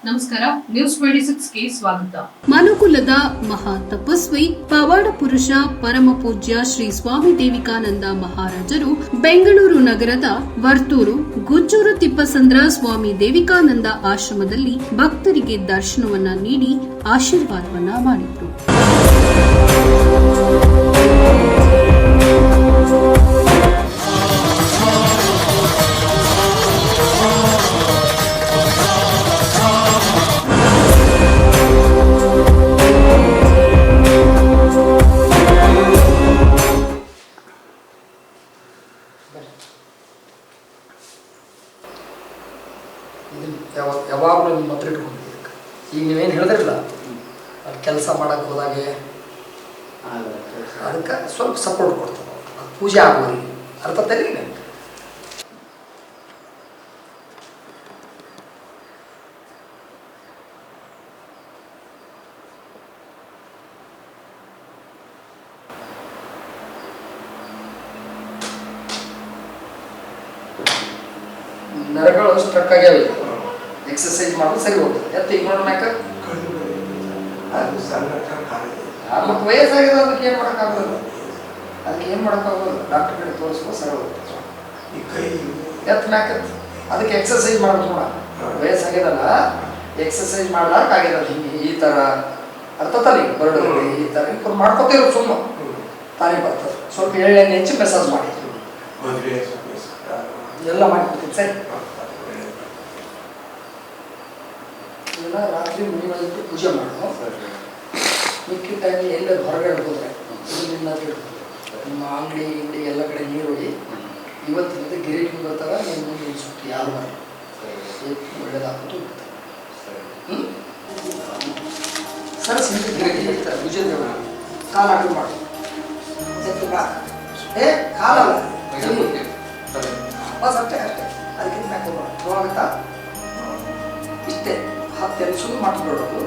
ನಮಸ್ಕಾರ, ನ್ಯೂಸ್ 26ಗೆ ಸ್ವಾಗತ. ಮನುಕುಲದ ಮಹಾ ತಪಸ್ವಿ ಪವಾಡ ಪುರುಷ ಪರಮ ಪೂಜ್ಯ ಶ್ರೀ ಸ್ವಾಮಿ ದೇವಿಕಾನಂದ ಮಹಾರಾಜರು ಬೆಂಗಳೂರು ನಗರದ ವರ್ತೂರು ಗುಜ್ಜೂರು ತಿಪ್ಪಸಂದ್ರ ಸ್ವಾಮಿ ದೇವಿಕಾನಂದ ಆಶ್ರಮದಲ್ಲಿ ಭಕ್ತರಿಗೆ ದರ್ಶನವನ್ನ ನೀಡಿ ಆಶೀರ್ವಾದವನ್ನ ಮಾಡಿದರು. ಯಾವಾಗಲೂ ನಿಮ್ಮ ಹತ್ರ ಇಟ್ಕೊಂಡಿದ್ದೀವಿ. ಈಗ ನೀವೇನು ಹೇಳಿದ್ರಲ್ಲ, ಅದು ಕೆಲಸ ಮಾಡೋಕ್ಕೆ ಹೋದಾಗೆ ಅದಕ್ಕೆ ಸ್ವಲ್ಪ ಸಪೋರ್ಟ್ ಕೊಡ್ತದೆ. ಅದು ಪೂಜೆ ಆಗೋರಿ ಅರ್ಥ ತಲೆ ನರಗಳು ಸ್ಟ್ರಕ್ ಆಗ್ಯಾವ. ಎಕ್ಸರ್ಸೈಸ್ ಮಾಡೋದು ಸರಿ ಹೋಗ್ತದೆ. ಎತ್ತು ಈಗ ನೋಡೋಣಾಕ ಮತ್ತು ವಯಸ್ಸಾಗಿದೆ, ಅದಕ್ಕೆ ಏನು ಮಾಡೋಕ್ಕಾಗೋಲ್ಲ. ಅದಕ್ಕೆ ಏನು ಮಾಡೋಕ್ಕಾಗೋಲ್ಲ. ಡಾಕ್ಟರ್ ಕಡೆ ತೋರಿಸ್ಕೋ ಸರಿ ಹೋಗ್ತದೆ. ಎತ್ತು ಮ್ಯಾಕತ್ತು ಅದಕ್ಕೆ ಎಕ್ಸರ್ಸೈಸ್ ಮಾಡೋದು ನೋಡ. ವಯಸ್ಸಾಗ್ಯದಲ್ಲ, ಎಕ್ಸರ್ಸೈಸ್ ಮಾಡ್ಲಾರ್ಕಾಗ್ಯದ. ಹಿಂಗೆ ಈ ಥರ ಅರ್ಥ ತಾನೇ ಬರೋದು. ಈ ಥರ ಇಬ್ಬರು ಮಾಡ್ಕೊತಿರೋ ಸುಮ್ಮ ತಾನೇ ಬರ್ತದೆ. ಸ್ವಲ್ಪ ಎಣ್ಣೆ ಹೆಚ್ಚಿ ಮೆಸೇಜ್ ಮಾಡಿ ಎಲ್ಲ ಮಾಡಿಕೊಡ್ತೀನಿ. ಸರಿ, ಇದೆಲ್ಲ ರಾತ್ರಿ ಮನೆಯೊಳಗಿಟ್ಟು ಪೂಜೆ ಮಾಡೋ. ಮಿಕ್ಕಿದ ಟೈಮ್ ಎಲ್ಲರೂ ಹೊರಗಡೆ ಹೋದ್ರೆ ನಿಮ್ಮ ಅಂಗಡಿ ಎಲ್ಲ ಕಡೆ ನೀರು ಹೊಡಿ. ಇವತ್ತಿನಿಂದ ಗಿರೀಟಿ ಬರ್ತಾವೆ. ನಿಮ್ಮ ಮುಂದೆ ಸುಟ್ಟು ಯಾರು ಮಾಡಿ ಒಳ್ಳೇದಾಗ್ಬಿಟ್ಟು ಸರಸ್ ಗಿರೀಟಿ ಇರ್ತಾರೆ. ಪೂಜೆ ಕಾಲ ಹಾಕಿ ಮಾಡಿ ಕಾಲಲ್ಲ ಬಸ್ ಅಷ್ಟೇ ಅದಕ್ಕಿಂತ ಮ್ಯಾಕೋಗುತ್ತಾ ಇಷ್ಟೇ. 10 ನಿಮಿಷ ಮಾಡ್ಕೊಳ್ಳೋದು.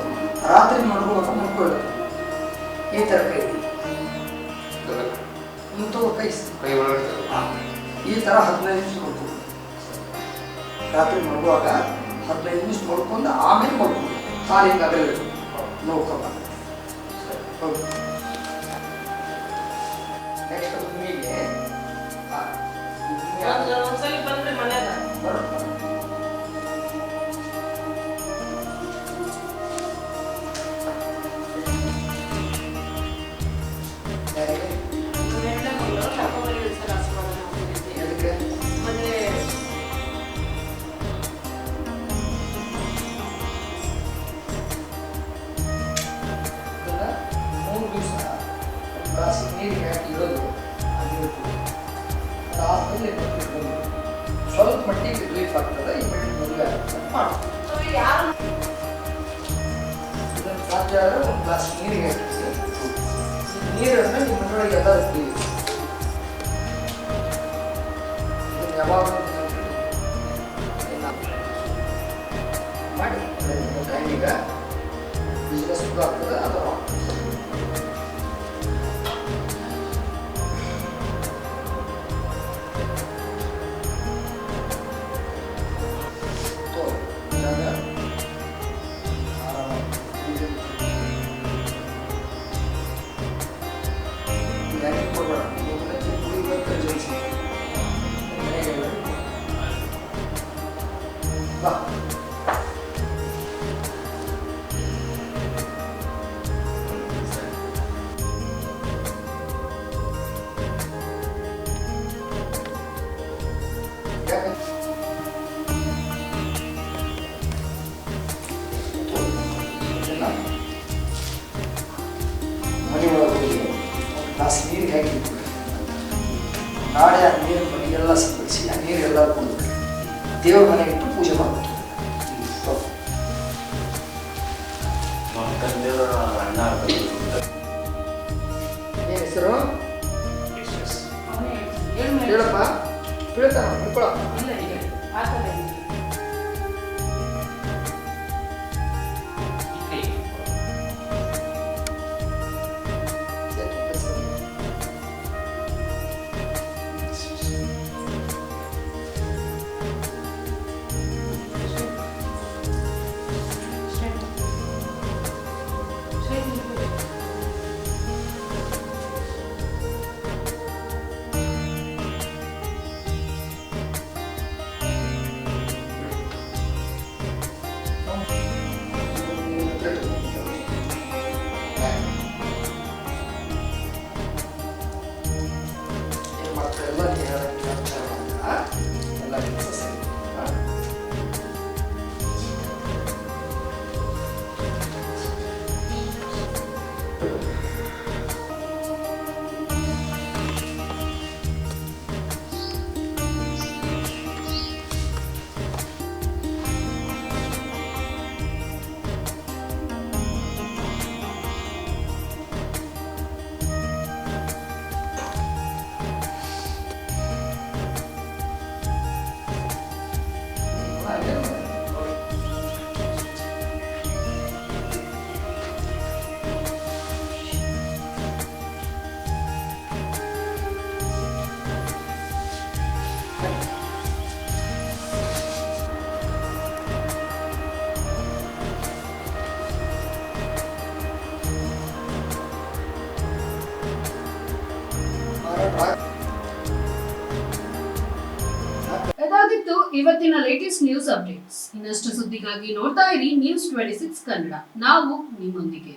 ರಾತ್ರಿ ಮಲಗುವಾಗ ಮಲ್ಕೊಳ್ಳೋದು. ಈ ಥರ ಕೈ ಮುಂತೋ ಕೈ ಈ ಥರ 15 ನಿಮಿಷ ಮಲ್ಕೊಳ್ಳೋದು. ರಾತ್ರಿ ಮಲಗುವಾಗ 15 ನಿಮಿಷ ಮಲ್ಕೊಂಡು ಆಮೇಲೆ ಮಲ್ಕೊಳ್ಳೋದು. ಕಾಲಿಂದ ಅಗಲ ನೋಡ್ಕೊಬ. ನೆಕ್ಸ್ಟ್ ಭೂಮಿಗೆ ನೀರಿಗೆ ಹಾಕಿ ಇಡೋದು. ಅದಾದ್ಮೇಲೆ ಸ್ವಲ್ಪ ಮಟ್ಟಿಗೆ ರಿಲೀಫ್ ಆಗ್ತದೆ. ಈ ಮಟ್ಟಿಗೆ ಮದುವೆ ಆಗ್ತದೆ ಮಾಡ್ತೀವಿ. ಇದನ್ನು ಸಾಧ್ಯ ಆದರೆ ಒಂದು ಗ್ಲಾಸ್ ನೀರಿಗೆ ಹಾಕಿ ನೀರನ್ನು ನಿಮ್ಮ ಮನೆಯೊಳಗೆ ಎಲ್ಲ ಇದನ್ನು ಯಾವಾಗ ಮಾಡಿ ಟೈಮಿಗೆ ಬಿಸ್ನೆಸ್ ಶುರು ಆಗ್ತದೆ. ಅದು ಗ್ಲಾಸ್ ನೀರಿಗೆ ಹಾಕಿ ನಾಳೆ ಆ ನೀರು ಮನೆಗೆಲ್ಲ ಸಿಂಪಡಿಸಿ ಆ ನೀರೆಲ್ಲ ಕುಡಿದು ದೇವ್ರ ಮನೆಗೆ ಇಟ್ಟು ಪೂಜೆ ಮಾಡಬೇಕು. ಏನು ಹೆಸರು ಹೇಳಪ್ಪ. ಬೀಳ್ತಾನ ಬಿಡ್ಕೊಳ. ಮತ್ತೆಲ್ಲ ಎಲ್ಲ ಕೆಲಸ ಸರಿ. ಇದಾಗಿತ್ತು ಇವತ್ತಿನ ಲೇಟೆಸ್ಟ್ ನ್ಯೂಸ್ ಅಪ್ಡೇಟ್ಸ್. ಇನ್ನಷ್ಟು ಸುದ್ದಿಗಾಗಿ ನೋಡ್ತಾ ಇರಿ News 26 ಕನ್ನಡ. ನಾವು ನಿಮ್ಮೊಂದಿಗೆ.